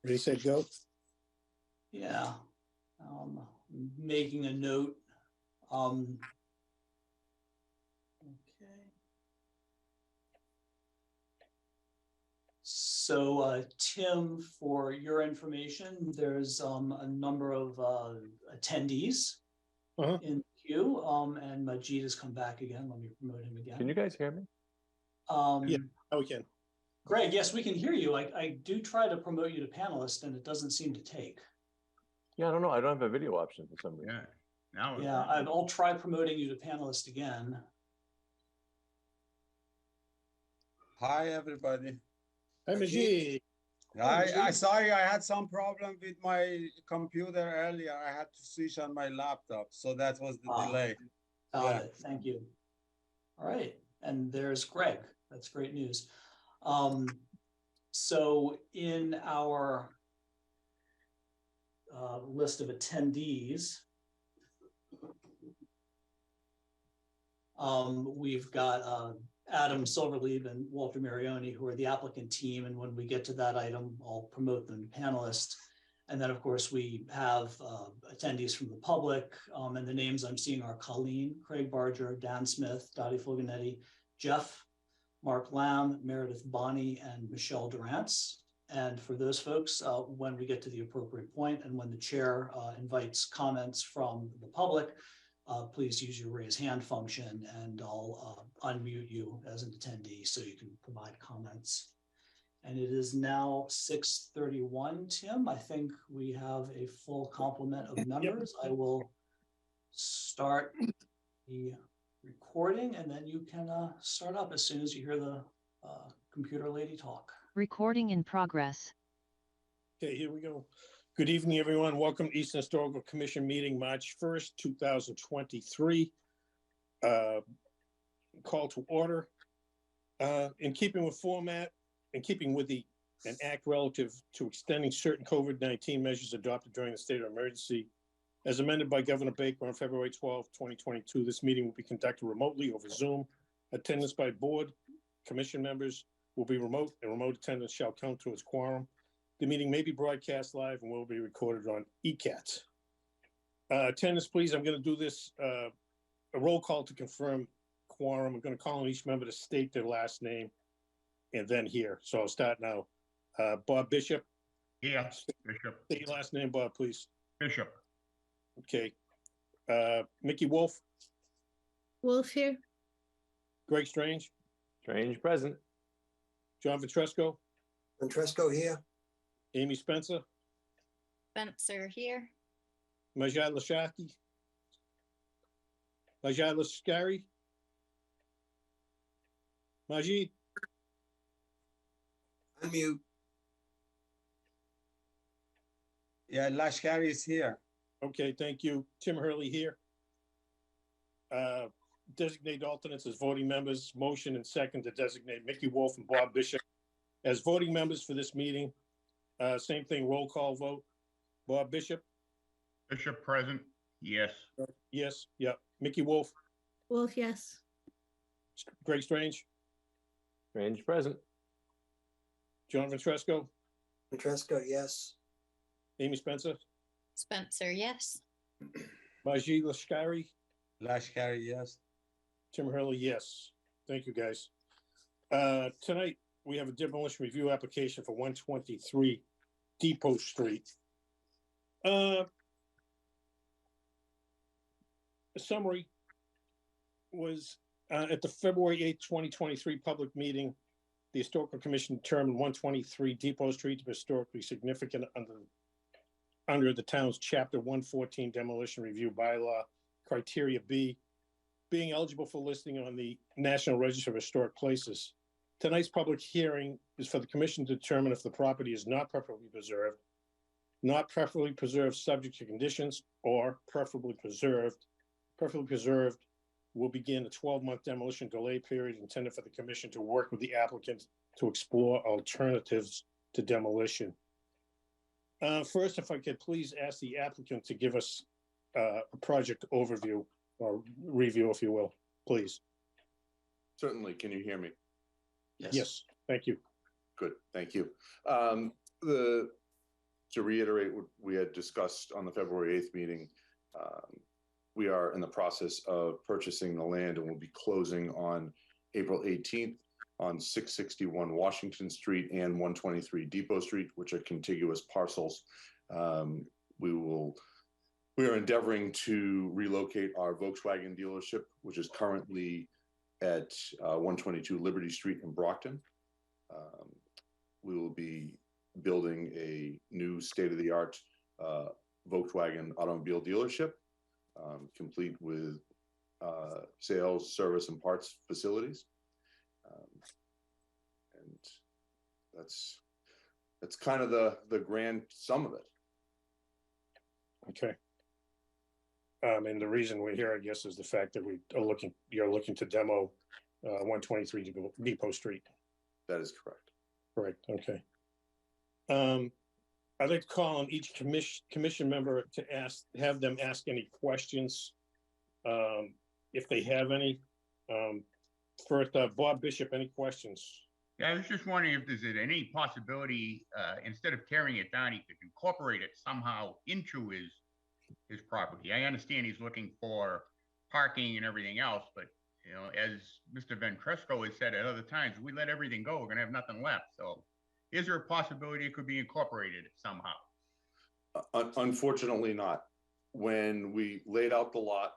Ready, set, go. Yeah, making a note. Okay. So, Tim, for your information, there's a number of attendees in the queue, and Majid has come back again. Let me promote him again. Can you guys hear me? Yeah, we can. Greg, yes, we can hear you. I do try to promote you to panelist, and it doesn't seem to take. Yeah, I don't know. I don't have a video option for some reason. Yeah, I'll try promoting you to panelist again. Hi, everybody. Hi, Majid. I sorry, I had some problem with my computer earlier. I had to switch on my laptop, so that was the delay. Got it. Thank you. All right, and there's Greg. That's great news. So in our list of attendees, we've got Adam Silverleaf and Walter Marioni, who are the applicant team. And when we get to that item, I'll promote them to panelists. And then, of course, we have attendees from the public. And the names I'm seeing are Colleen, Craig Barger, Dan Smith, Dottie Fulganetti, Jeff, Mark Lamb, Meredith Bonney, and Michelle Durrance. And for those folks, when we get to the appropriate point and when the chair invites comments from the public, please use your raise hand function and I'll unmute you as an attendee so you can provide comments. And it is now 6:31, Tim. I think we have a full complement of members. I will start the recording and then you can start up as soon as you hear the computer lady talk. Recording in progress. Okay, here we go. Good evening, everyone. Welcome to Eastern Historical Commission meeting, March 1st, 2023. Call to order. In keeping with format, in keeping with an act relative to extending certain COVID-19 measures adopted during the state of emergency, as amended by Governor Baker on February 12, 2022, this meeting will be conducted remotely over Zoom. Attendance by board, commission members will be remote, and remote attendance shall count towards quorum. The meeting may be broadcast live and will be recorded on ECAT. Attendance, please. I'm going to do this, a roll call to confirm quorum. I'm going to call on each member to state their last name and then here. So I'll start now. Bob Bishop. Yeah, Bishop. State your last name, Bob, please. Bishop. Okay. Mickey Wolf. Wolf here. Greg Strange. Strange present. John Vitresco. Vitresco here. Amy Spencer. Spencer here. Majid Lashaki. Majid Lashkari. Majid. Unmute. Yeah, Lashkari is here. Okay, thank you. Tim Hurley here. Designate alternates as voting members. Motion and second to designate Mickey Wolf and Bob Bishop as voting members for this meeting. Same thing, roll call vote. Bob Bishop. Bishop present. Yes. Yes, yeah. Mickey Wolf. Wolf, yes. Greg Strange. Strange present. John Vitresco. Vitresco, yes. Amy Spencer. Spencer, yes. Majid Lashkari. Lashkari, yes. Tim Hurley, yes. Thank you, guys. Tonight, we have a demolition review application for 123 Depot Street. A summary was at the February 8th, 2023 public meeting, the Historical Commission determined 123 Depot Street to be historically significant under the town's Chapter 114 Demolition Review Bylaw, Criteria B, being eligible for listing on the National Register of Historic Places. Tonight's public hearing is for the commission to determine if the property is not preferably preserved subject to conditions, or preferably preserved. Preferably preserved will begin a 12-month demolition delay period intended for the commission to work with the applicant to explore alternatives to demolition. First, if I could please ask the applicant to give us a project overview or review, if you will, please. Certainly. Can you hear me? Yes. Thank you. Good. Thank you. to reiterate what we had discussed on the February 8th meeting, we are in the process of purchasing the land and will be closing on April 18th on 661 Washington Street and 123 Depot Street, which are contiguous parcels. We are endeavoring to relocate our Volkswagen dealership, which is currently at 122 Liberty Street in Brockton. We will be building a new state-of-the-art Volkswagen automobile dealership, complete with sales, service, and parts facilities. And that's kind of the grand sum of it. Okay. And the reason we're here, I guess, is the fact that you're looking to demo 123 Depot Street. That is correct. Correct, okay. I'd like to call on each commission member to have them ask any questions, if they have any. First, Bob Bishop, any questions? Yeah, I was just wondering if there's any possibility, instead of tearing it down, he could incorporate it somehow into his property. I understand he's looking for parking and everything else, but you know, as Mr. Ventresco has said at other times, we let everything go, we're gonna have nothing left. So is there a possibility it could be incorporated somehow? Unfortunately when we laid out the lot,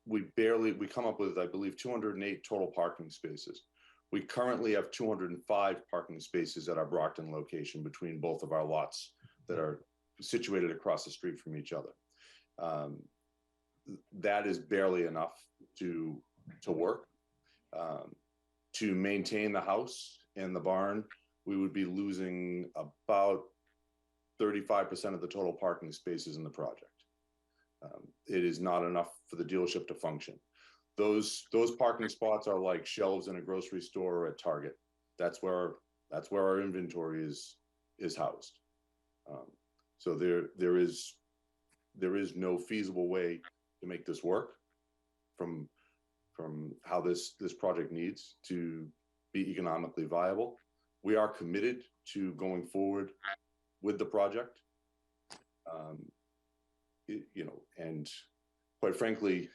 we come up with, I believe, 208 total parking spaces. We currently have 205 parking spaces at our Brockton location between both of our lots that are situated across the street from each other. That is barely enough to work. To maintain the house and the barn, we would be losing about 35% of the total parking spaces in the project. It is not enough for the dealership to function. Those parking spots are like shelves in a grocery store or at Target. That's where our inventory is housed. So there is no feasible way to make this work from how this project needs to be economically viable. We are committed to going forward with the project. You know, and quite frankly,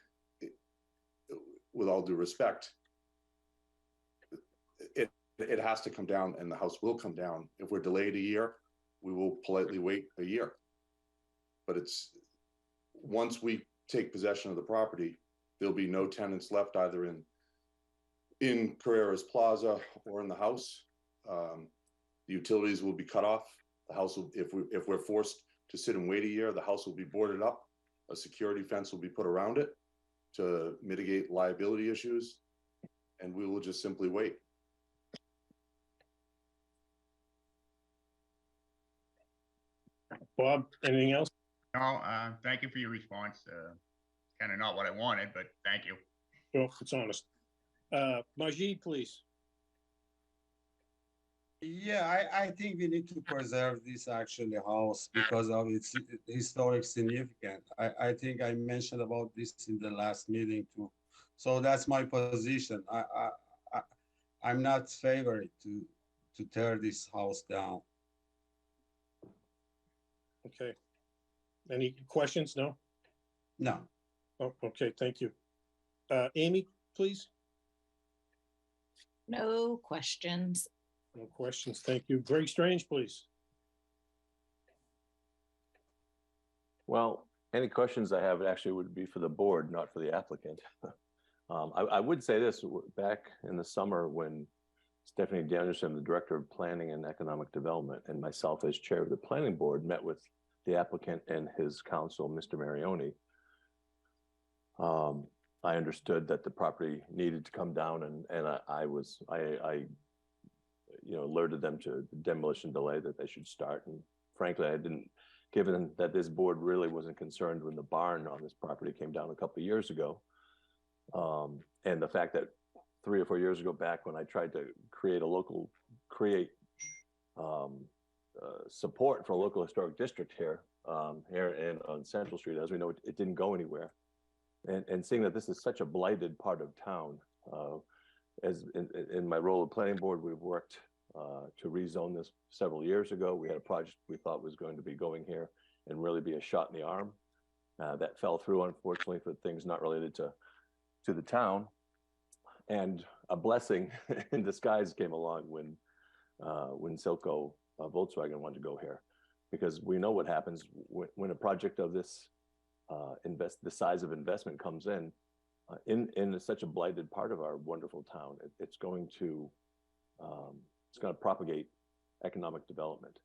with all due respect, it has to come down, and the house will come down. If we're delayed a year, we will politely wait a year. But once we take possession of the property, there'll be no tenants left either in Carreras Plaza or in the house. The utilities will be cut off. The house will, if we're forced to sit and wait a year, the house will be boarded up. A security fence will be put around it to mitigate liability issues, and we will just simply wait. Bob, anything else? No, thank you for your response. Kind of not what I wanted, but thank you. No, it's honest. Majid, please. Yeah, I think we need to preserve this actually house because of its historic significance. I think I mentioned about this in the last meeting too. So that's my position. I'm not favored to tear this house down. Okay. Any questions? No? No. Oh, okay, thank you. Amy, please. No questions. No questions, thank you. Greg Strange, please. Well, any questions I have actually would be for the board, not for the applicant. I would say this, back in the summer when Stephanie Danielson, the Director of Planning and Economic Development, and myself as Chair of the Planning Board met with the applicant and his counsel, Mr. Marioni. I understood that the property needed to come down, and I alerted them to the demolition delay that they should start. And frankly, I didn't, given that this board really wasn't concerned when the barn on this property came down a couple of years ago. And the fact that 3 or 4 years ago back when I tried to create support for a local historic district here and on Central Street, as we know, it didn't go anywhere. And seeing that this is such a blighted part of town, as in my role of planning board, we've worked to rezone this several years ago. We had a project we thought was going to be going here and really be a shot in the arm. That fell through, unfortunately, for things not related to the town. And a blessing in disguise came along when Silco Volkswagen wanted to go here, because we know what happens when a project of this the size of investment comes in such a blighted part of our wonderful town. It's going to propagate economic development,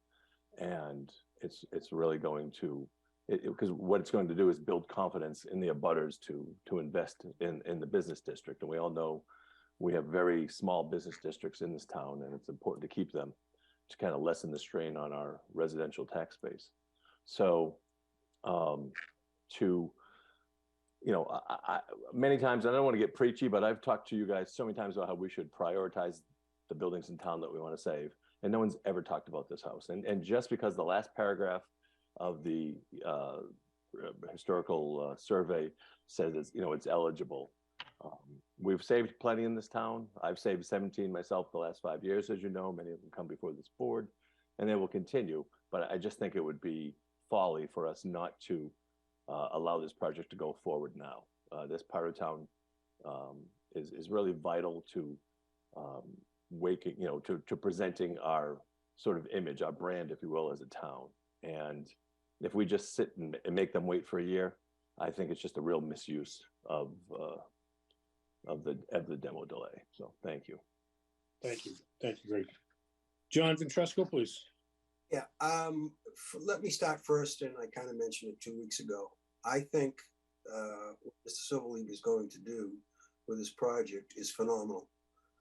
and it's really going to, because what it's going to do is build confidence in the abutters to invest in the business district. And we all know we have very small business districts in this town, and it's important to keep them to kind of lessen the strain on our residential tax base. So many times, I don't want to get preachy, but I've talked to you guys so many times about how we should prioritize the buildings in town that we want to save. And no one's ever talked about this house. And just because the last paragraph of the historical survey says it's eligible. We've saved plenty in this town. I've saved 17 myself the last 5 years, as you know. Many of them come before this board, and they will continue. But I just think it would be folly for us not to allow this project to go forward now. This part of town is really vital to to presenting our sort of image, our brand, if you will, as a town. And if we just sit and make them wait for a year, I think it's just a real misuse of the demo delay. So thank you. Thank you, Greg. John Ventresco, please. Yeah, let me start first, and I kind of mentioned it 2 weeks ago. I think what Mr. Silverleaf is going to do with this project is phenomenal.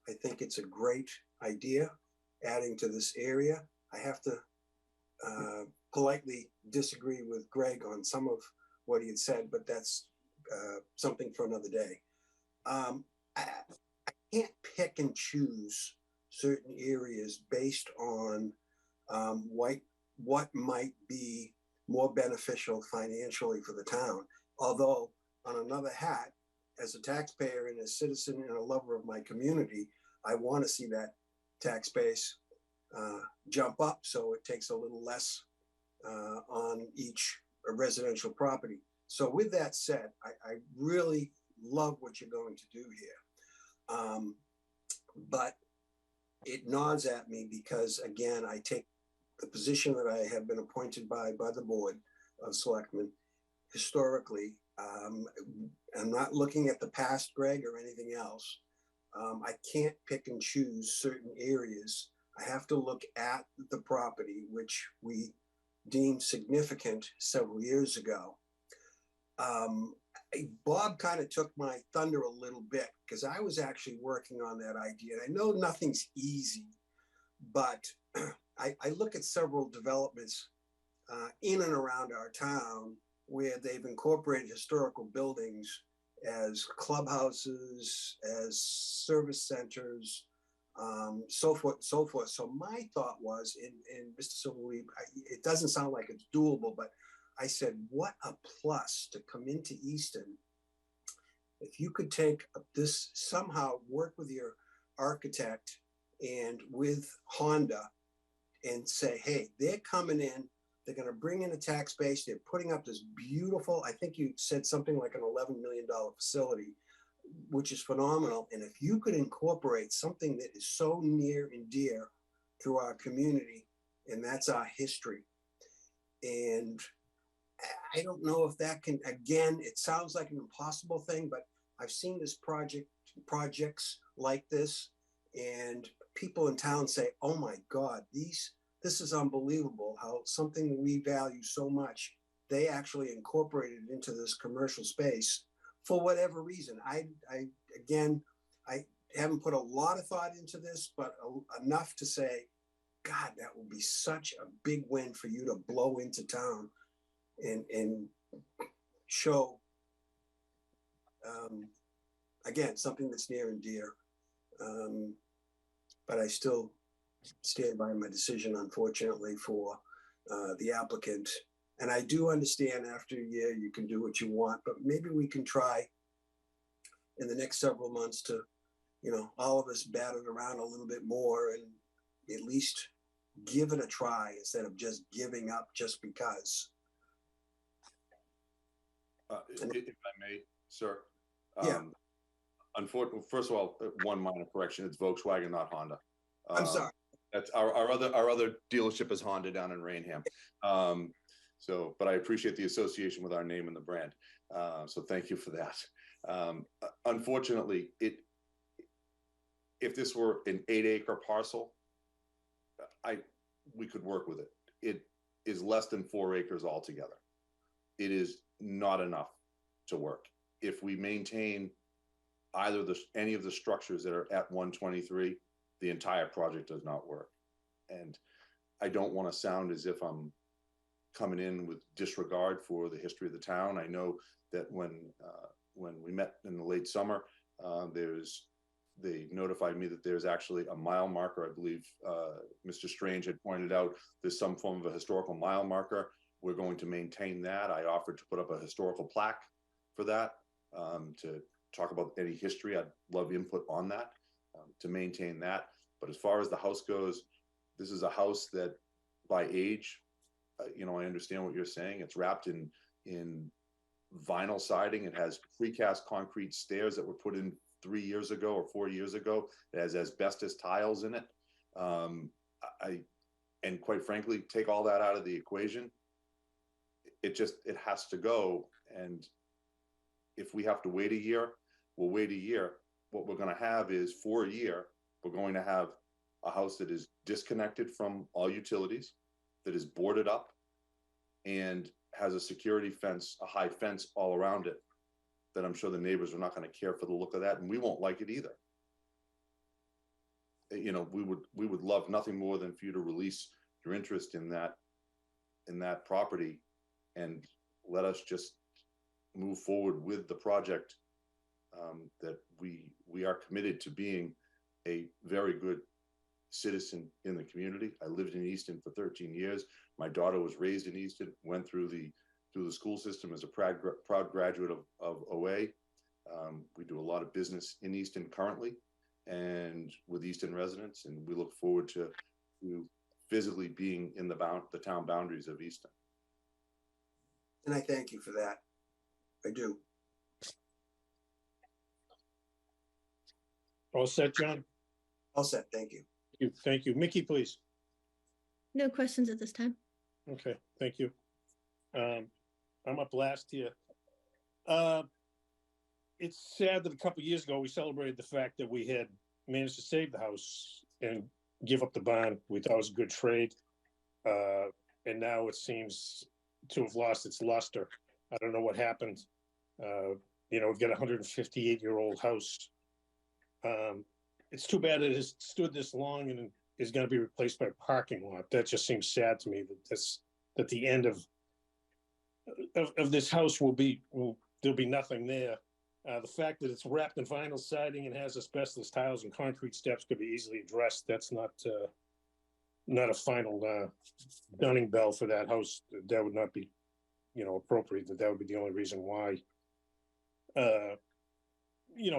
I think it's a great idea, adding to this area. I have to politely disagree with Greg on some of what he had said, but that's something for another day. I can't pick and choose certain areas based on what might be more beneficial financially for the town. Although, on another hat, as a taxpayer and a citizen and a lover of my community, I want to see that tax base jump up so it takes a little less on each residential property. So with that said, I really love what you're going to do here. But it gnaws at me because, again, I take the position that I have been appointed by the Board of Selectmen historically. I'm not looking at the past, Greg, or anything else. I can't pick and choose certain areas. I have to look at the property, which we deemed significant several years ago. Bob kind of took my thunder a little bit because I was actually working on that idea. And I know nothing's easy, but I look at several developments in and around our town where they've incorporated historical buildings as clubhouses, as service centers, so forth and so forth. So my thought was, in Mr. Silverleaf, it doesn't sound like it's doable, but I said, what a plus to come into Easton. If you could take this, somehow work with your architect and with Honda and say, hey, they're coming in, they're going to bring in a tax base, they're putting up this beautiful, I think you said something like an $11 million facility, which is phenomenal. And if you could incorporate something that is so near and dear to our community, and that's our history. And I don't know if that can, again, it sounds like an impossible thing, but I've seen this projects like this, and people in town say, oh my God, this is unbelievable how something we value so much, they actually incorporated into this commercial space for whatever reason. I haven't put a lot of thought into this, but enough to say, God, that would be such a big win for you to blow into town and show, again, something that's near and dear. But I still stand by my decision, unfortunately, for the applicant. And I do understand after a year, you can do what you want, but maybe we can try in the next several months to, all of us bat it around a little bit more and at least give it a try instead of just giving up just because. If I may, sir. Yeah. Unfortunately, first of all, one minor correction, it's Volkswagen, not Honda. I'm sorry. That's our other dealership is Honda down in Rainham. So, but I appreciate the association with our name and the brand. So thank you for that. Unfortunately, if this were an 8-acre parcel, we could work with it. It is less than 4 acres altogether. It is not enough to work. If we maintain either any of the structures that are at 123, the entire project does not work. And I don't want to sound as if I'm coming in with disregard for the history of the town. I know that when we met in the late summer, they notified me that there's actually a mile marker. I believe Mr. Strange had pointed out there's some form of a historical mile marker. We're going to maintain that. I offered to put up a historical plaque for that, to talk about any history. I'd love input on that, to maintain that. But as far as the house goes, this is a house that by age, I understand what you're saying. It's wrapped in vinyl siding. It has precast concrete stairs that were put in 3 years ago or 4 years ago. It has asbestos tiles in it. And quite frankly, take all that out of the equation. It has to go. And if we have to wait a year, we'll wait a year. What we're going to have is, for a year, we're going to have a house that is disconnected from all utilities, that is boarded up, and has a security fence, a high fence all around it, that I'm sure the neighbors are not going to care for the look of that, and we won't like it either. We would love nothing more than for you to release your interest in that property and let us just move forward with the project, that we are committed to being a very good citizen in the community. I lived in Easton for 13 years. My daughter was raised in Easton, went through the school system as a proud graduate of OA. We do a lot of business in Easton currently and with Easton residents, and we look forward to physically being in the town boundaries of Easton. And I thank you for that. I do. All set, John? All set. Thank you. Thank you. Mickey, please. No questions at this time. Okay, thank you. I'm up last here. It's sad that a couple of years ago, we celebrated the fact that we had managed to save the house and give up the bond. We thought it was a good trade. And now it seems to have lost its luster. I don't know what happened. We've got a 158-year-old house. It's too bad it has stood this long and is going to be replaced by a parking lot. That just seems sad to me, that the end of this house there'll be nothing there. The fact that it's wrapped in vinyl siding and has asbestos tiles and concrete steps could be easily addressed. That's not a final dunning bell for that house. That would not be, appropriate. That would be the only reason why.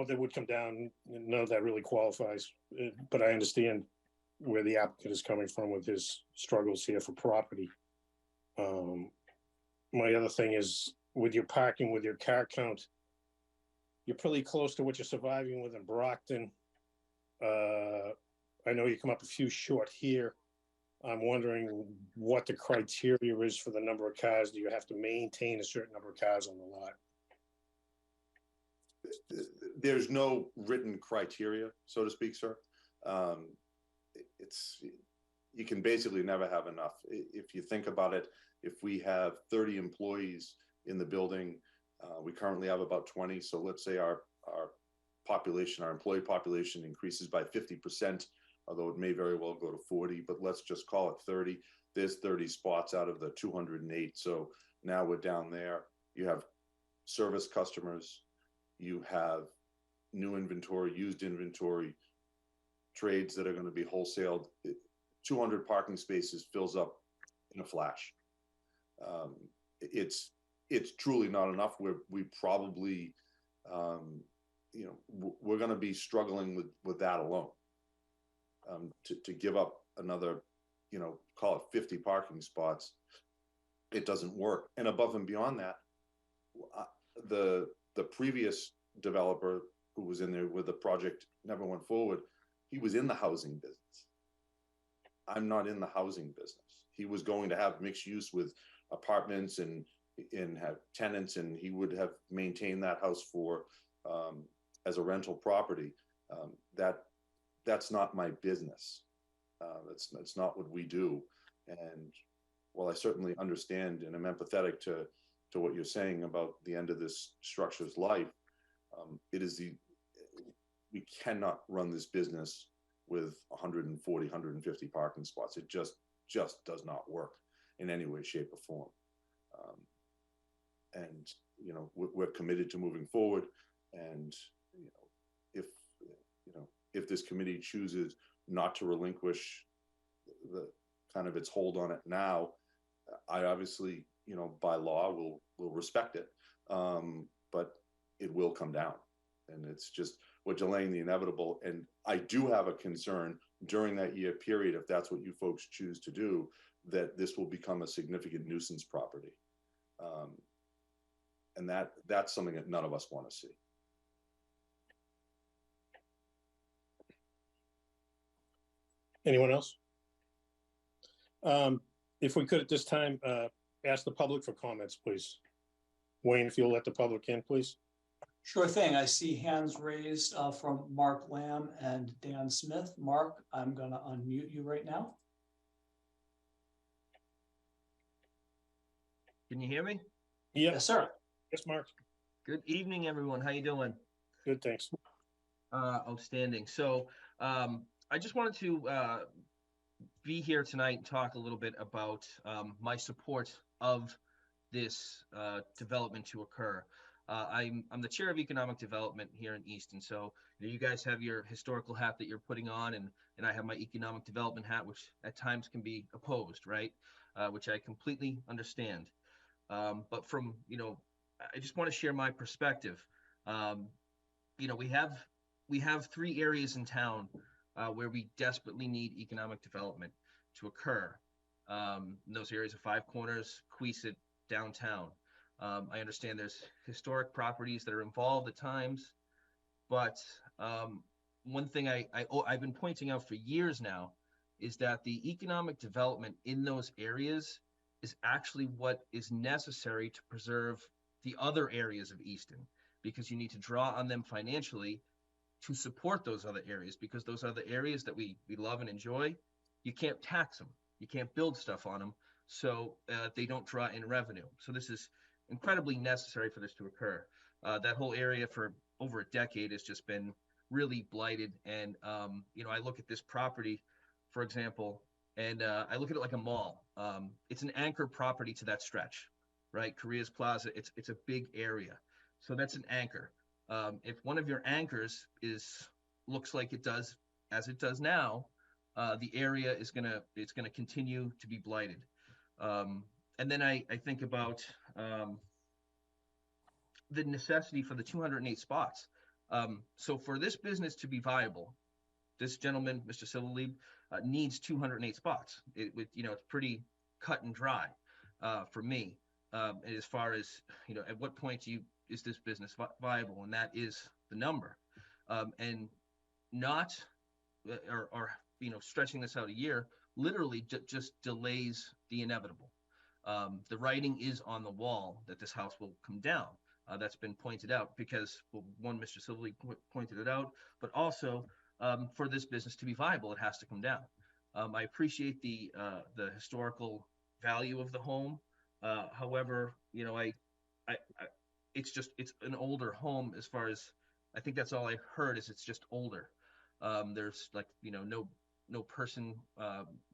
That would come down. None of that really qualifies. But I understand where the applicant is coming from with his struggles here for property. My other thing is, with your parking, with your car count, you're pretty close to what you're surviving with in Brockton. I know you come up a few short here. I'm wondering what the criteria is for the number of cars. Do you have to maintain a certain number of cars on the lot? There's no written criteria, so to speak, sir. You can basically never have enough. If you think about it, if we have 30 employees in the building, we currently have about 20. So let's say our employee population increases by 50%, although it may very well go to 40, but let's just call it 30. There's 30 spots out of the 208. So now we're down there. You have service customers, you have new inventory, used inventory, trades that are going to be wholesaled. 200 parking spaces fills up in a flash. It's truly not enough. We probably, we're going to be struggling with that alone. To give up another, you know, call it 50 parking spots, it doesn't work. And above and beyond that, the previous developer who was in there with the project never went forward. He was in the housing business. I'm not in the housing business. He was going to have mixed use with apartments and have tenants, and he would have maintained that house for as a rental property. That's not my business. That's not what we do. And while I certainly understand and am empathetic to what you're saying about the end of this structure's life, we cannot run this business with 140, 150 parking spots. It just does not work in any way, shape, or form. And you know, we're committed to moving forward. And if this committee chooses not to relinquish the kind of its hold on it now, I obviously, by law will respect it. But it will come down, and it's just, we're delaying the inevitable. And I do have a concern during that year period, if that's what you folks choose to do, that this will become a significant nuisance property. And that's something that none of us want to see. Anyone else? If we could at this time, ask the public for comments, please. Wayne, if you'll let the public in, please. Sure thing. I see hands raised from Mark Lamb and Dan Smith. Mark, I'm going to unmute you right now. Can you hear me? Yeah. Yes, sir. Yes, Mark. Good evening, everyone. How you doing? Good, thanks. Outstanding. So I just wanted to be here tonight and talk a little bit about my support of this development to occur. I'm the chair of economic development here in Easton. So you guys have your historical hat that you're putting on, and I have my economic development hat, which at times can be opposed, right? Which I completely understand. But from, I just want to share my perspective. We have 3 areas in town where we desperately need economic development to occur. Those areas are Five Corners, Queesit, downtown. I understand there's historic properties that are involved at times, but one thing I've been pointing out for years now is that the economic development in those areas is actually what is necessary to preserve the other areas of Easton, because you need to draw on them financially to support those other areas, because those other areas that we love and enjoy, you can't tax them, you can't build stuff on them, so they don't draw in revenue. So this is incredibly necessary for this to occur. That whole area for over a decade has just been really blighted. And, I look at this property, for example, and I look at it like a mall. It's an anchor property to that stretch, right? Korea's Plaza, it's a big area. So that's an anchor. If one of your anchors looks like it does, as it does now, the area is gonna continue to be blighted. And then I think about the necessity for the 208 spots. So for this business to be viable, this gentleman, Mr. Silverleib, needs 208 spots. It's pretty cut and dry for me. As far as, at what point is this business viable? And that is the number. And not, or stretching this out a year, literally just delays the inevitable. The writing is on the wall that this house will come down. That's been pointed out because, well, one, Mr. Silverleib pointed it out, but also for this business to be viable, it has to come down. I appreciate the historical value of the home. However, it's an older home. As far as, I think that's all I heard is it's just older. There's no person,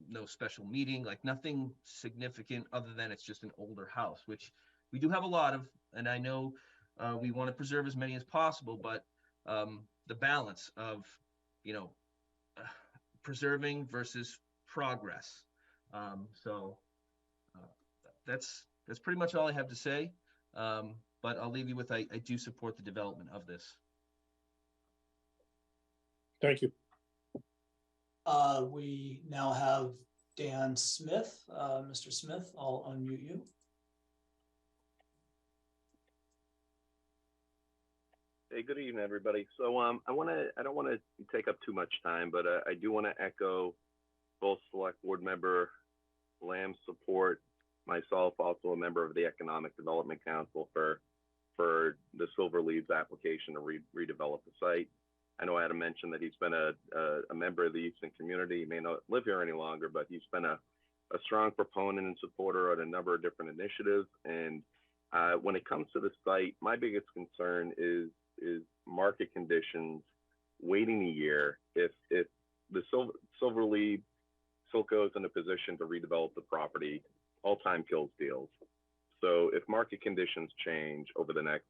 no special meeting, like nothing significant other than it's just an older house, which we do have a lot of, and I know we want to preserve as many as possible, but the balance of, preserving versus progress. So that's pretty much all I have to say. But I'll leave you with, I do support the development of this. Thank you. We now have Dan Smith. Mr. Smith, I'll unmute you. Hey, good evening, everybody. So I don't want to take up too much time, but I do want to echo both Select Board Member Lamb's support, myself also a member of the Economic Development Council for the Silver Leaves application to redevelop the site. I know Adam mentioned that he's been a member of the Easton community. He may not live here any longer, but he's been a strong proponent and supporter on a number of different initiatives. And when it comes to the site, my biggest concern is market conditions waiting a year. If the Silver Leaf Silco is in a position to redevelop the property, all time kills deals. So if market conditions change over the next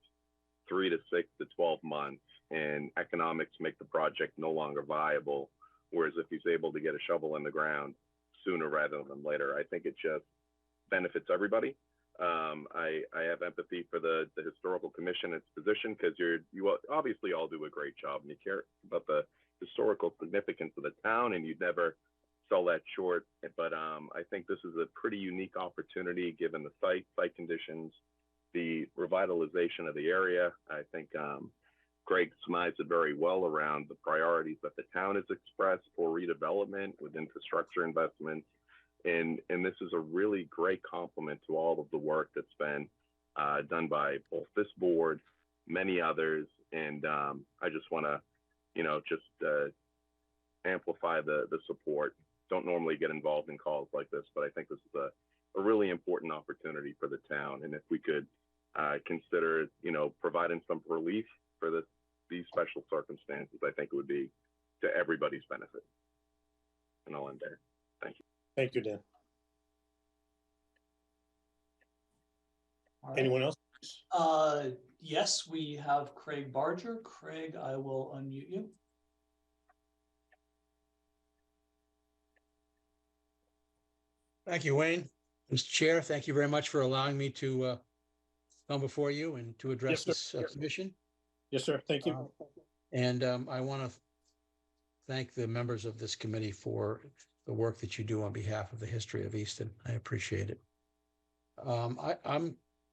3 to 6 to 12 months and economics make the project no longer viable, whereas if he's able to get a shovel in the ground sooner rather than later, I think it just benefits everybody. I have empathy for the historical commission, its position, because you obviously all do a great job and you care about the historical significance of the town, and you'd never sell that short. But I think this is a pretty unique opportunity given the site conditions, the revitalization of the area. I think Greg surmised it very well around the priorities that the town has expressed for redevelopment with infrastructure investments. And this is a really great complement to all of the work that's been done by both this board, many others. And I just want to, amplify the support. Don't normally get involved in calls like this, but I think this is a really important opportunity for the town. And if we could consider, providing some relief for these special circumstances, I think it would be to everybody's benefit. And I'll end there. Thank you. Thank you, Dan. All right. Anyone else? Yes, we have Craig Barger. Craig, I will unmute you. Thank you, Wayne. Mr. Chair, thank you very much for allowing me to come before you and to address Yes, this commission. Yes, sir. Thank you. And I want to thank the members of this committee for the work that you do on behalf of the history of Easton. I appreciate it. I'm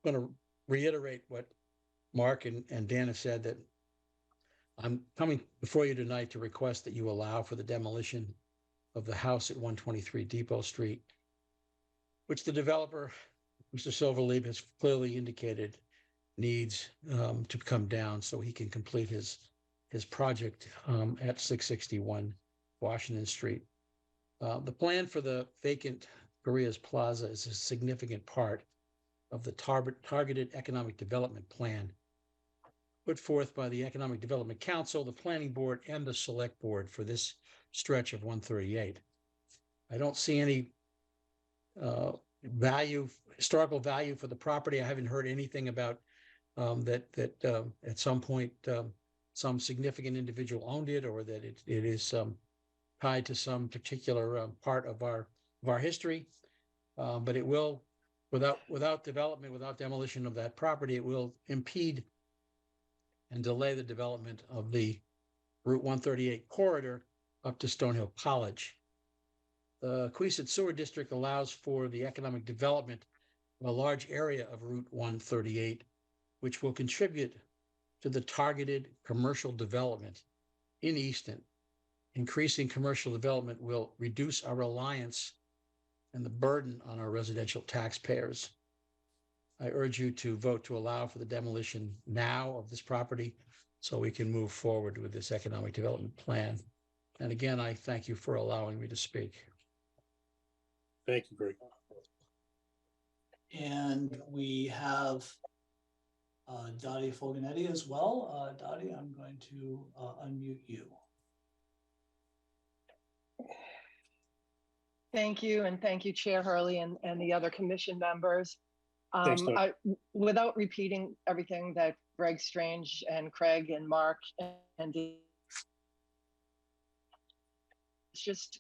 going to reiterate what Mark and Dan have said, that I'm coming before you tonight to request that you allow for the demolition of the house at 123 Depot Street, which the developer, Mr. Silverleaf, has clearly indicated needs to come down so he can complete his project at 661 Washington Street. The plan for the vacant Korea's Plaza is a significant part of the targeted economic development plan put forth by the Economic Development Council, the Planning Board, and the Select Board for this stretch of 138. I don't see any historical value for the property. I haven't heard anything about that at some point some significant individual owned it, or that it is tied to some particular part of our history. But it will, without development, without demolition of that property, it will impede and delay the development of the Route 138 corridor up to Stonehill College. The Queeset Sewer District allows for the economic development of a large area of Route 138, which will contribute to the targeted commercial development in Easton. Increasing commercial development will reduce our reliance and the burden on our residential taxpayers. I urge you to vote to allow for the demolition now of this property so we can move forward with this economic development plan. And again, I thank you for allowing me to speak. Thank you, Greg. And we have Dottie Fulganetti as well. Dottie, I'm going to unmute you. Thank you, and thank you, Chair Hurley and the other commission members. Thanks, Doug. Without repeating everything that Greg Strange and Craig and Mark and it's just,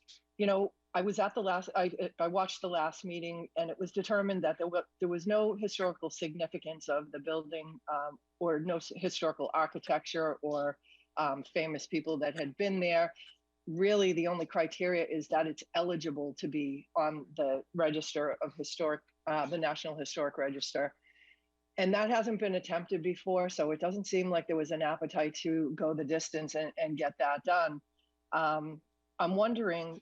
I was at the last, I watched the last meeting, and it was determined that there was no historical significance of the building or no historical architecture or famous people that had been there. really the only criteria is that it's eligible to be on the register of historic, the National Historic Register. And that hasn't been attempted before, so it doesn't seem like there was an appetite to go the distance and get that done. I'm wondering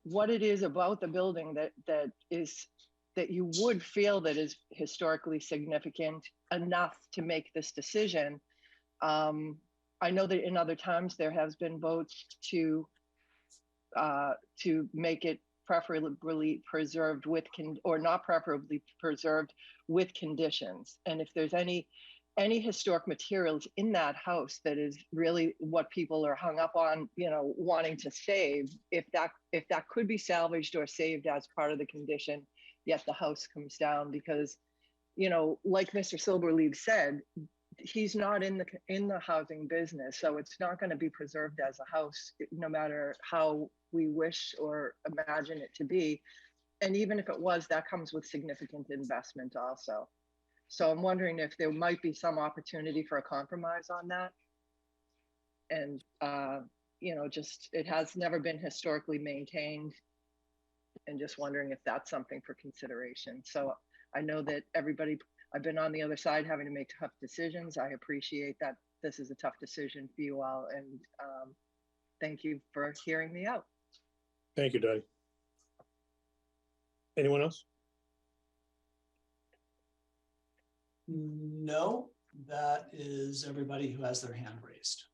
what it is about the building that you would feel that is historically significant enough to make this decision. I know that in other times there has been votes to make it preferably preserved with or not preferably preserved with conditions. And if there's any historic materials in that house that is really what people are hung up on, you know, wanting to save, if that could be salvaged or saved as part of the condition, yet the house comes down, because, you know, like Mr. Silberleib said, he's not in the housing business, so it's not going to be preserved as a house, no matter how we wish or imagine it to be. And even if it was, that comes with significant investment also. So I'm wondering if there might be some opportunity for a compromise on that. And, you know, just, it has never been historically maintained, and just wondering if that's something for consideration. So I know that everybody, I've been on the other side having to make tough decisions. I appreciate that this is a tough decision for you all, and thank you for hearing me out. Thank you, Dottie. Anyone else? No, that is everybody who has their hand raised.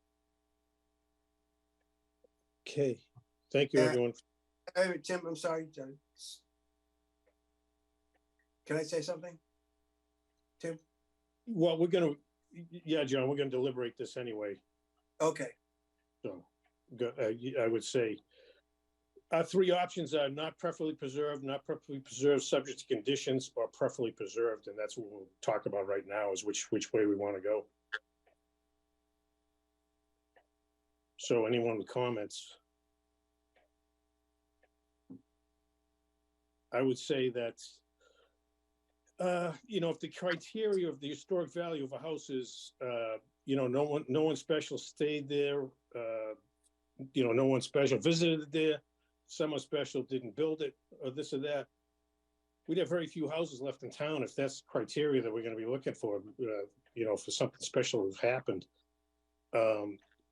Okay, thank you, everyone. Tim, I'm sorry, John. Can I say something? Tim? Well, yeah, John, we're gonna deliberate this anyway. Okay. So, I would say, our three options are not preferably preserved, not preferably preserved, subject to conditions, or preferably preserved, and that's what we'll talk about right now, is which way we want to go. So, anyone with comments? I would say that, you know, if the criteria of the historic value of a house is, you know, no one special stayed there, you know, no one special visited there, someone special didn't build it, or this or that, we'd have very few houses left in town if that's the criteria that we're going to be looking for, you know, for something special to have happened.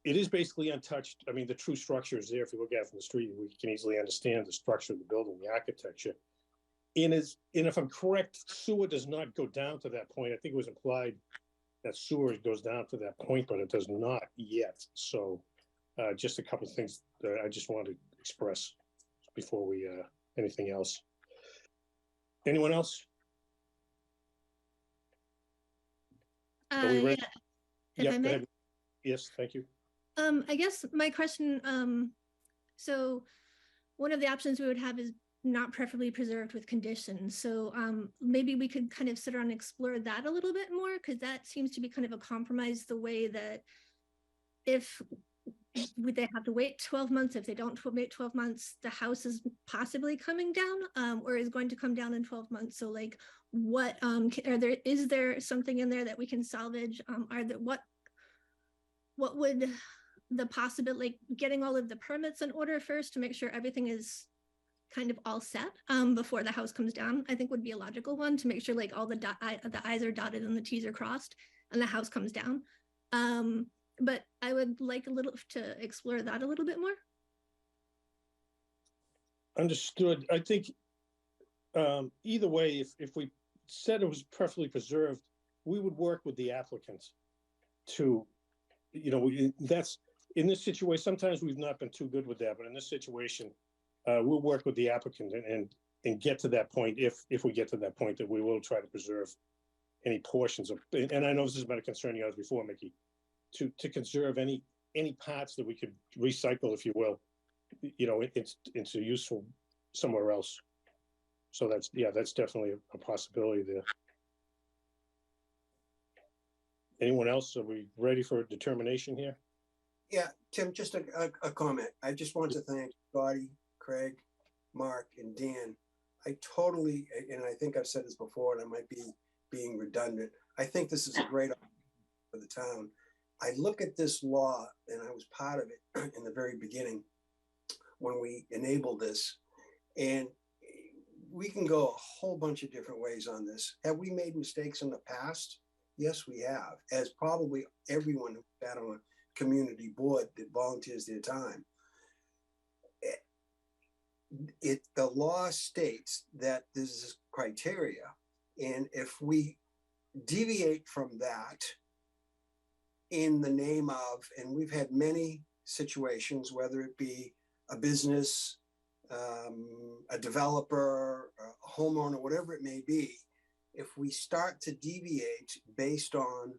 It is basically untouched. I mean, the true structure is there. If you look at it from the street, we can easily understand the structure of the building, the architecture. And if I'm correct, sewer does not go down to that point. I think it was implied that sewer goes down to that point, but it does not yet. So just a couple of things that I just wanted to express before we, anything else. Anyone else? Are we ready? Yeah, if I may. Yes, thank you. I guess my question, so one of the options we would have is not preferably preserved with conditions. So maybe we could kind of sit around and explore that a little bit more, because that seems to be kind of a compromise, the way that if would they have to wait 12 months, if they don't wait 12 months, the house is possibly coming down, or is going to come down in 12 months. So like what, is there something in there that we can salvage? What would the possible, like getting all of the permits in order first to make sure everything is kind of all set before the house comes down, I think would be a logical one, to make sure like all the I's are dotted and the T's are crossed and the house comes down. But I would like a little to explore that a little bit more. Understood. I think either way, if we said it was preferably preserved, we would work with the applicants to, you know, that's in this situation. Sometimes we've not been too good with that, but in this situation, we'll work with the applicant and get to that point. If we get to that point, that we will try to preserve any portions of, and I know this has been a concern of yours before, Mickey, to conserve any parts that we could recycle, if you will, you know, it's useful somewhere else. So that's definitely a possibility there. Anyone else? Are we ready for a determination here? Yeah, Tim, just a comment. I just want to thank Dottie, Craig, Mark, and Dan. I totally, and I think I've said this before, and I might be being redundant, I think this is a great opportunity for the town. I look at this law, and I was part of it in the very beginning, when we enable this. And we can go a whole bunch of different ways on this. Have we made mistakes in the past? Yes, we have, as probably everyone who sat on a community board that volunteers their time. The law states that this is criteria, and if we deviate from that in the name of, and we've had many situations, whether it be a business, a developer, a homeowner, whatever it may be, if we start to deviate based on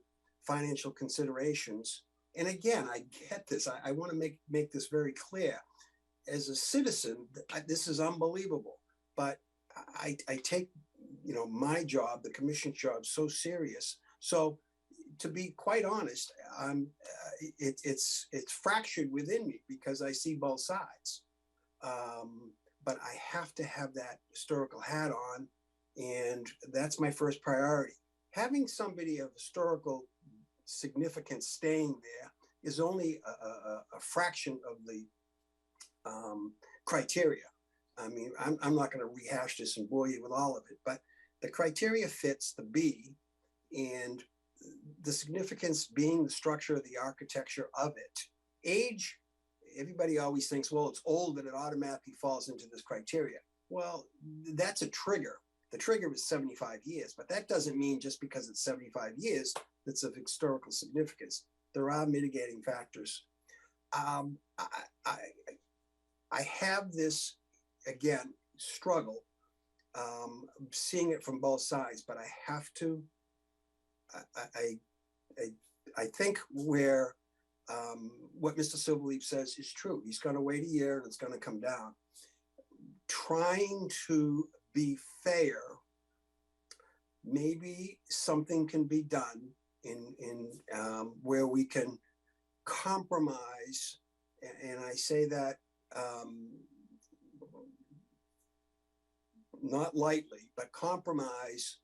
financial considerations, and again, I get this, I want to make this very clear. As a citizen, this is unbelievable, but I take, my job, the commission's job, so serious. So to be quite honest, it's fractured within me because I see both sides. But I have to have that historical hat on, and that's my first priority. Having somebody of historical significance staying there is only a fraction of the criteria. I mean, I'm not going to rehash this and bore you with all of it, but the criteria fits the B, and the significance being the structure of the architecture of it. Age, everybody always thinks, well, it's old and it automatically falls into this criteria. Well, that's a trigger. The trigger is 75 years, but that doesn't mean just because it's 75 years, that's of historical significance. There are mitigating factors. I have this, again, struggle, seeing it from both sides, but I have to, I think where what Mr. Silverleaf says is true. He's going to wait a year and it's going to come down. Trying to be fair, maybe something can be done in where we can compromise, and I say that not lightly, but compromise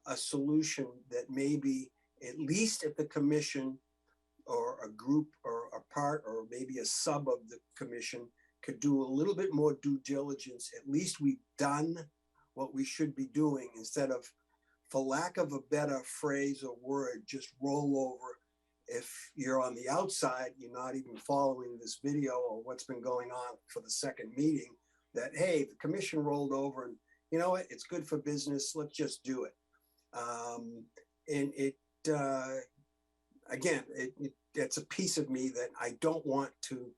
a solution that maybe, at least if the commission or a group or a part or maybe a sub of the commission could do a little bit more due diligence, at least we've done what we should be doing, instead of, for lack of a better phrase or word, just roll over. If you're on the outside, you're not even following this video or what's been going on for the second meeting, that, hey, the commission rolled over and you know what, it's good for business, let's just do it. And it, again, it's a piece of me that I don't want to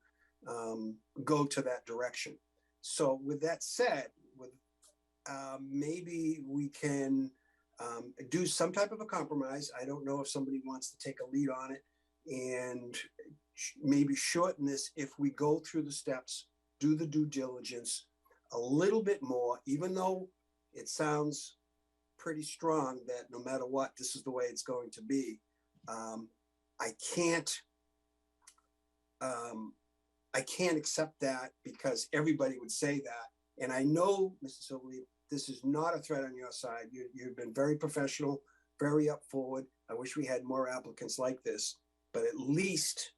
go to that direction. So with that said, maybe we can do some type of a compromise. I don't know if somebody wants to take a lead on it and maybe shorten this if we go through the steps, do the due diligence a little bit more, even though it sounds pretty strong that no matter what, this is the way it's going to be. I can't accept that because everybody would say that. And I know, Mr. Silverleaf, this is not a threat on your side. You've been very professional, very up forward. I wish we had more applicants like this, but at least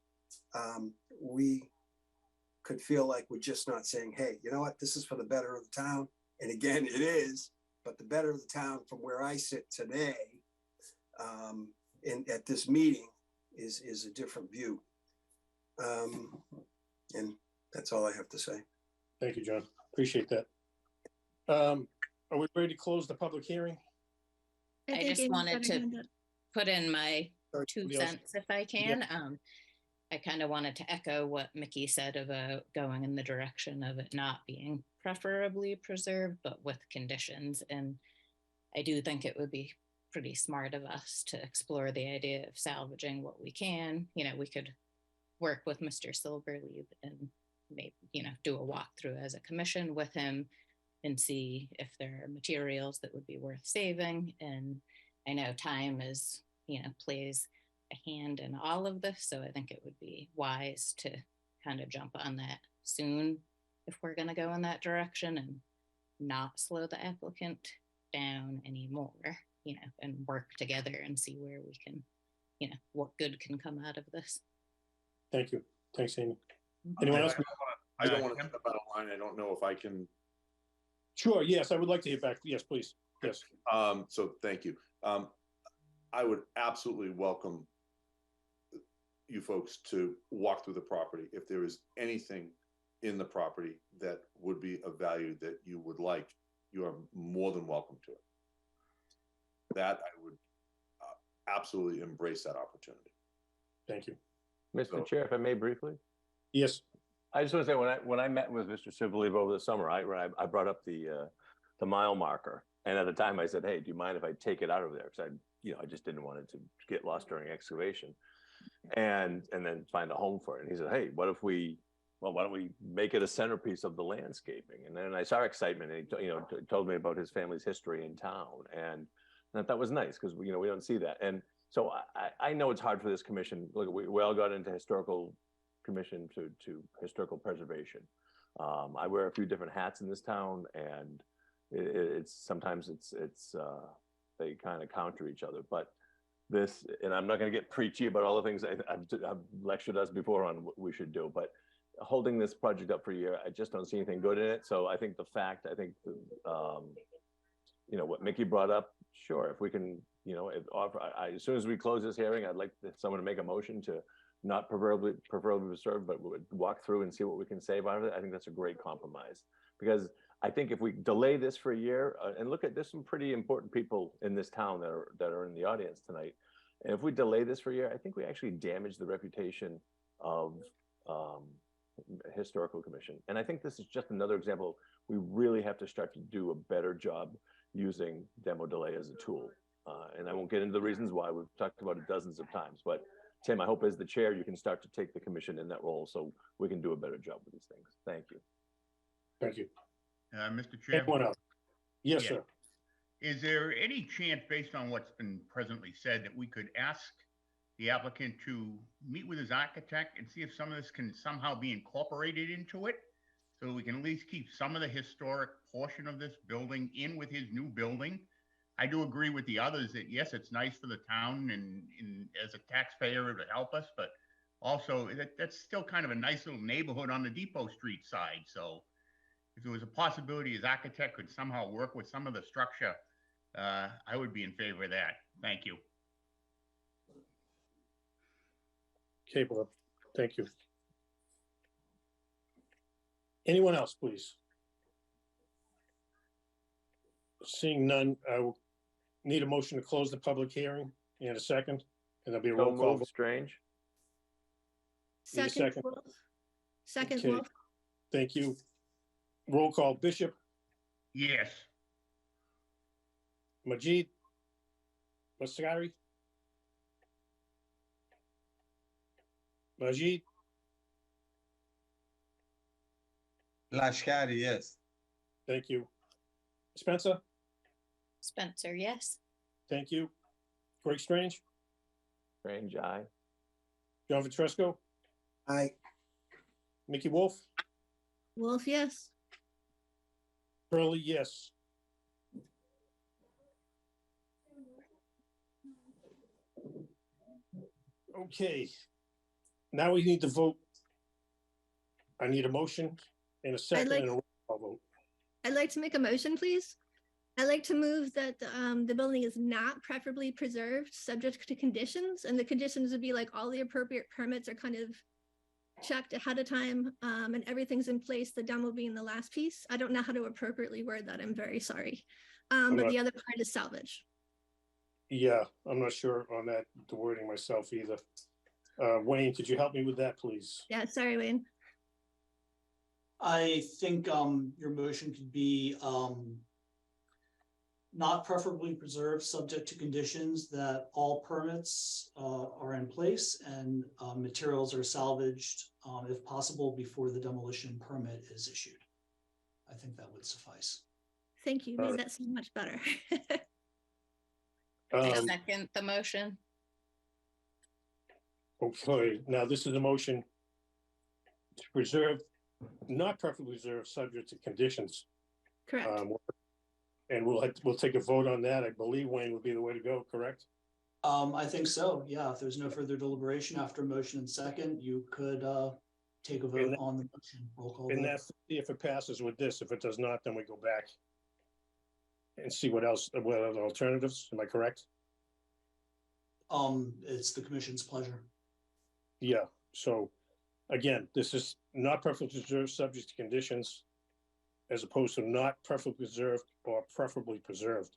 we could feel like we're just not saying, hey, you know what, this is for the better of the town. And again, it is, but the better of the town from where I sit today at this meeting is a different view. And that's all I have to say. Thank you, John. Appreciate that. Are we ready to close the public hearing? I just wanted to put in my Sorry, 2 somebody else. cents if I can. I kind of wanted to echo what Mickey said about going in the direction of it not being preferably preserved, but with conditions. And I do think it would be pretty smart of us to explore the idea of salvaging what we can. You know, we could work with Mr. Silverleaf and maybe, you know, do a walkthrough as a commission with him and see if there are materials that would be worth saving. And I know time is, you know, plays a hand in all of this. So I think it would be wise to kind of jump on that soon if we're going to go in that direction and not slow the applicant down anymore, you know, and work together and see where we can, you know, what good can come out of this. Thank you. Thanks, Amy. Anyone else? I don't want to step out of line. I don't know if I can. Sure, yes, I would like to hear back. Yes, please. Yes. So thank you. I would absolutely welcome you folks to walk through the property. If there is anything in the property that would be of value that you would like, you are more than welcome to it. That I would absolutely embrace that opportunity. Thank you. Mr. Chair, if I may briefly. Yes. I just want to say, when I met with Mr. Civillive over the summer, I brought up the mile marker, and at the time I said, "Hey, do you mind if I take it out of there?" Because I just didn't want it to get lost during excavation, and then find a home for it. And he said, "Hey, why don't we make it a centerpiece of the landscaping?" And then I saw excitement, and he told me about his family's history in town, and that was nice because we don't see that. And so I know it's hard for this commission. Look, we all got into historical commission to historical preservation. I wear a few different hats in this town, and sometimes they kind of counter each other. But this, and I'm not going to get preachy about all the things I've lectured us before on what we should do, but holding this project up for a year, I just don't see anything good in it. So I think what Mickey brought up, sure, if we can, as soon as we close this hearing, I'd like someone to make a motion to not preferably preserve, but walk through and see what we can save out of it. I think that's a great compromise, because I think if we delay this for a year, and look there's some pretty important people in this town that are in the audience tonight. And if we delay this for a year, I think we actually damage the reputation of historical commission. And I think this is just another example. We really have to start to do a better job using demo delay as a tool. And I won't get into the reasons why. We've talked about it dozens of times, but Tim, I hope as the chair, you can start to take the commission in that role so we can do a better job with these things. Thank you. Thank you. Mr. Chair. Anyone else? Yes, Yeah. sir. Is there any chance, based on what's been presently said, that we could ask the applicant to meet with his architect and see if some of this can somehow be incorporated into it? So we can at least keep some of the historic portion of this building in with his new building. I do agree with the others that yes, it's nice for the town and as a taxpayer it would help us, but also that's still kind of a nice little neighborhood on the Depot Street side. So if there was a possibility his architect could somehow work with some of the structure, I would be in favor of that. Thank you. Okay, Bob. Thank you. Anyone else, please? Seeing none, I will need a motion to close the public hearing in a second, and there'll be a roll call. Strange. Need a Second. Wolf. Second. Okay. Wolf. Thank you. Roll call. Bishop, Yes. Majid, Mascari, Majid, Lashkari, yes. thank you. Spencer, Spencer, yes. thank you. Greg Strange, Strange, aye. John Vitresco, Aye. Mickey Wolf, Wolf, yes. Curly, yes. Okay, now we need to vote. I need a motion and a second and a roll call vote. I'd like to make a motion, please. I'd like to move that the building is not preferably preserved, subject to conditions, and the conditions would be like all the appropriate permits are kind of checked ahead of time, and everything's in place, the demo being the last piece. I don't know how to appropriately word that, I'm very sorry. But the other part is salvage. Yeah, I'm not sure on that, the wording myself either. Wayne, could you help me with that, please? Yeah, sorry, Wayne. I think your motion could be not preferably preserved, subject to conditions that all permits are in place and materials are salvaged, if possible, before the demolition permit is issued. I think that would suffice. Thank you, made that sound much better. I second the motion. Okay, now this is a motion to preserve, not preferably preserve, subject to conditions. Correct. And we'll take a vote on that. I believe Wayne would be the way to go, correct? I think so, yeah. If there's no further deliberation after motion and second, you could take a And vote that- on the motion. Roll call And vote. that's, if it passes with this, if it does not, then we go back and see what else, what other alternatives, am I correct? It's the commission's pleasure. Yeah, so again, this is not preferably preserved subject to conditions as opposed to not preferably preserved or preferably preserved.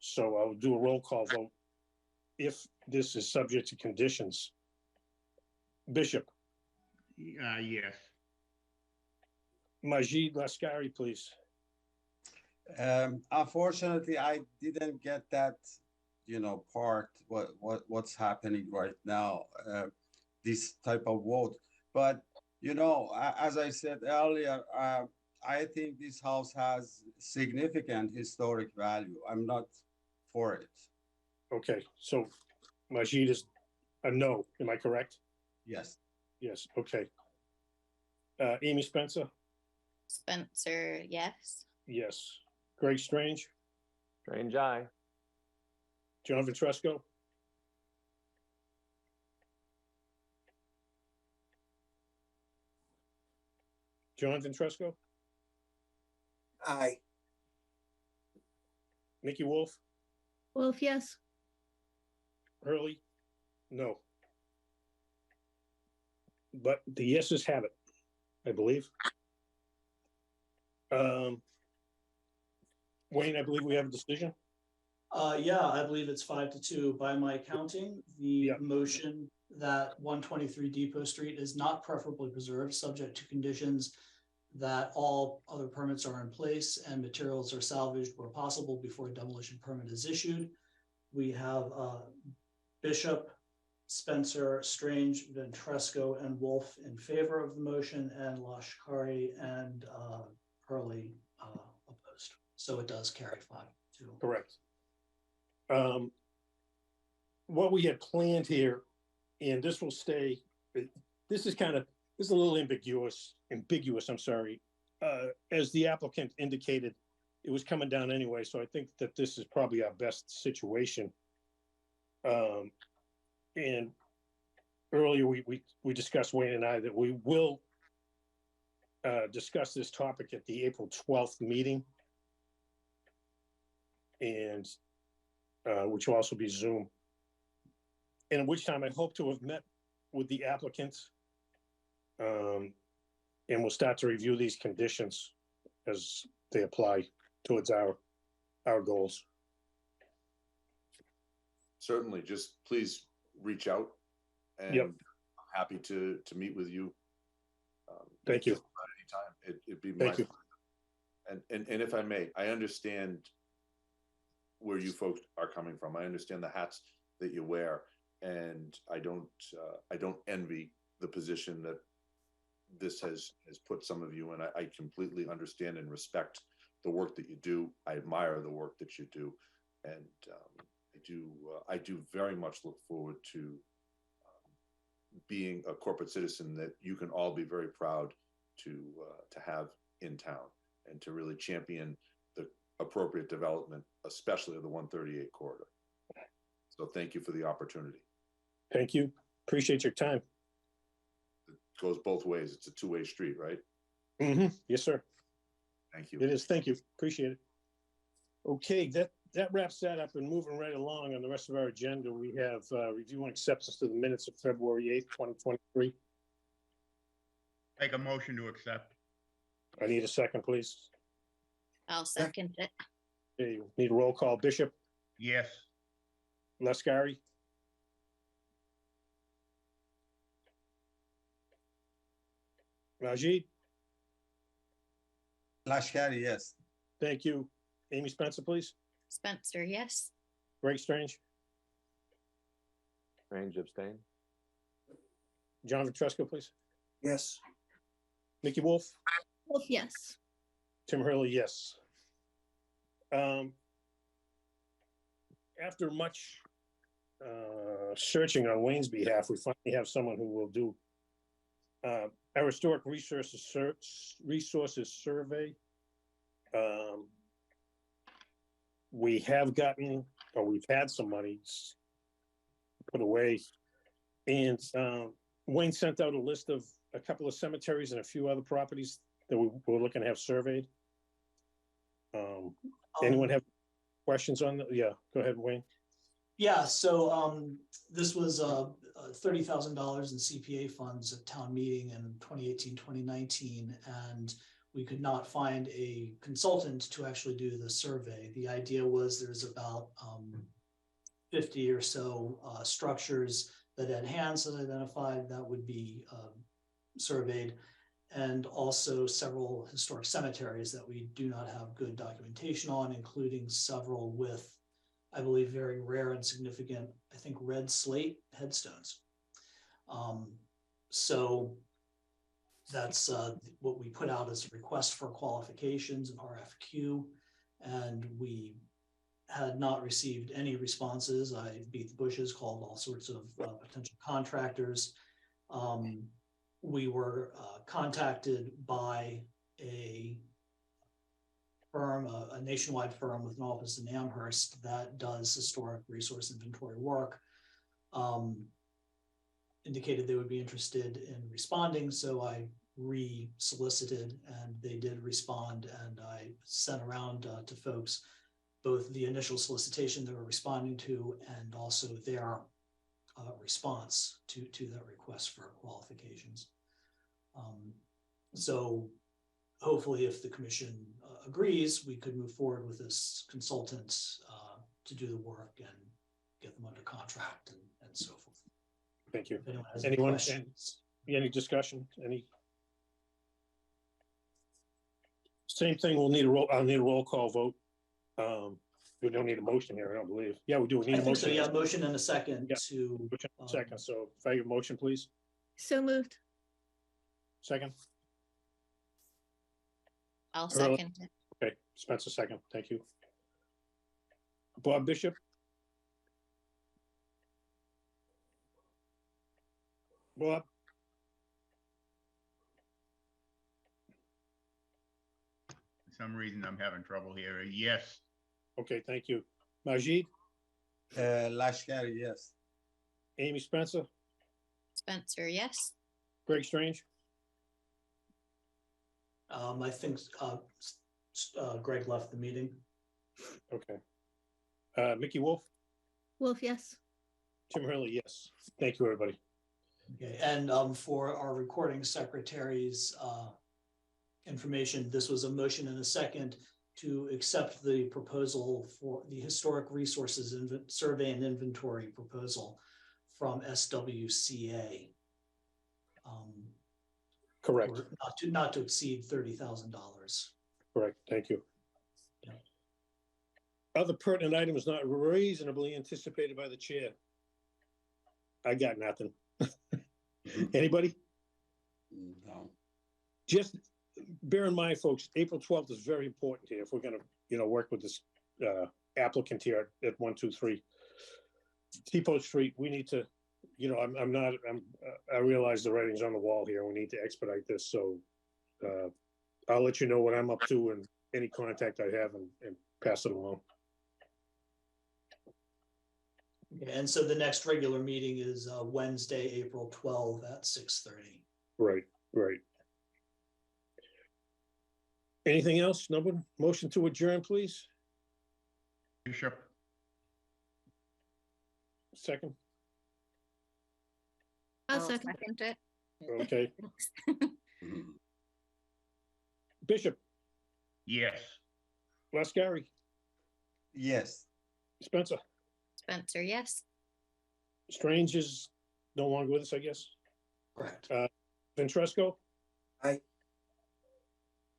So I'll do a roll call vote if this is subject to conditions. Bishop, Yes. Majid Lascari, please. Unfortunately, I didn't get that, part, what's happening right now, this type of vote. But, as I said earlier, I think this house has significant historic value. I'm not for it. Okay, so Majid is a no, am I correct? Yes. Yes, okay. Amy Spencer, Spencer, yes. yes. Greg Strange, Strange eye. John Vitresco, John Vitresco, Aye. Mickey Wolf, Wolf, yes. Hurley, no. But the yeses have it, I believe. Wayne, I believe we have a decision. Yeah, I believe it's 5-2 by my counting. The motion that 123 Depot Street is not preferably preserved, subject to conditions that all other permits are in place and materials are salvaged where possible before a demolition permit is issued. We have Bishop, Spencer, Strange, Ventresco, and Wolf in favor of the motion, and Lashkari and Hurley opposed. So it does carry 5-2. Correct. What we had planned here, and this will stay, this is a little ambiguous, I'm sorry. As the applicant indicated, it was coming down anyway, so I think that this is probably our best situation. And earlier we discussed, Wayne and I, that we will discuss this topic at the April 12th meeting. And which will also be Zoom. And at which time I hope to have met with the applicants. And we'll start to review these conditions as they apply towards our goals. Certainly, just please reach out, and Yep. I'm happy to meet with you. Thank you. just about any time. It'd be my Thank you. pleasure. And if I may, I understand where you folks are coming from. I understand the hats that you wear, and I don't envy the position that this has put some of you in. I completely understand and respect the work that you do. I admire the work that you do, and I do very much look forward to being a corporate citizen that you can all be very proud to have in town, and to really champion the appropriate development, especially of the 138 corridor. So thank you for the opportunity. Thank you. Appreciate your time. It goes both ways. It's a two-way street, right? Yes, sir. Thank you. It is. Thank you. Appreciate it. Okay, that wraps that up, and moving right along on the rest of our agenda, we have review and acceptance to the minutes of February 8th, 2023. Make a motion to accept. I need a second, please. I'll second it. Okay, need a roll call. Bishop, Yes. Lascari, Majid, Lashkari, yes. thank you. Amy Spencer, please. Spencer, yes. Greg Strange, Strange abstain. John Vitresco, please. Yes. Mickey Wolf, Wolf, yes. Tim Hurley, yes. After much searching on Wayne's behalf, we finally have someone who will do our historic resources survey. We have gotten, or we've had some money put away, and Wayne sent out a list of a couple of cemeteries and a few other properties that we were looking to have surveyed. Anyone have questions on that? Yeah, go ahead, Wayne. Yeah, so this was $30,000 in CPA funds at town meeting in 2018, 2019, and we could not find a consultant to actually do the survey. The idea was there's about 50 or so structures that Ed Hans has identified that would be surveyed, and also several historic cemeteries that we do not have good documentation on, including several with, I believe, very rare and significant, I think, red slate headstones. So that's what we put out as a request for qualifications, an RFQ, and we had not received any responses. I beat the bushes, called all sorts of potential contractors. We were contacted by a firm, a nationwide firm with an office in Amherst that does historic resource inventory work. Indicated they would be interested in responding, so I re-solicited and they did respond, and I sent around to folks both the initial solicitation they were responding to and also their response to that request for qualifications. So hopefully if the commission agrees, we could move forward with this consultant to do the work and get them under contract and so forth. Thank you. If anyone has Anyone? any questions. Any discussion? Any? Same thing. We'll need a roll. I'll need a roll call vote. We don't need a motion here, I don't believe. Yeah, we do. We need I a think so, motion. yeah, motion and a second Yeah. to. Motion and a second. So if I have a motion, please. So moved. Second. I'll Earl. second it. Okay, Spencer, second. Thank you. Bob Bishop. Bob. For some reason, I'm having trouble here. Yes. Okay, thank you. Majid, Lashkari, yes. Amy Spencer, Spencer, yes. Greg Strange, I think Greg left the meeting. okay. Mickey Wolf, Wolf, yes. Tim Hurley, yes. Thank you, everybody. Okay, and for our recording secretary's information, this was a motion and a second to accept the proposal for the Historic Resources Survey and Inventory proposal from SWCA. Correct. Not to exceed $30,000. Correct. Thank you. Yeah. Other pertinent items not reasonably anticipated by the chair. I got nothing. Anybody? No. Just bear in mind, folks, April 12th is very important here if we're going to, work with this applicant here at 123 Depot Street. We need to, I realize the writing's on the wall here. We need to expedite this. So I'll let you know what I'm up to and any contact I have and pass it along. And so the next regular meeting is Wednesday, April 12th at 6:30. Right. Anything else? No one? Motion to adjourn, please. Bishop. Second. I'll I'll second. second it. Okay. Bishop, Yes. Lascari, Yes. Spencer, Spencer, yes. Strange is no longer with us, I guess. Correct. Ventresco. Aye.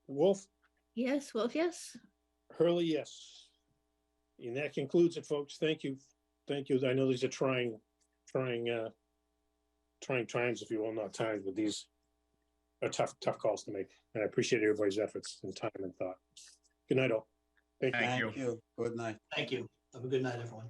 Wolf, Yes, Wolf, yes. Hurley, yes. And that concludes it, folks. Thank you. Thank you. I know these are trying times, if you will, not times, but these are tough calls to make. And I appreciate everybody's efforts and time and thought. Good night, all. Thank you. Thank Thank you. you. Good night. Thank you. Have a good night, everyone.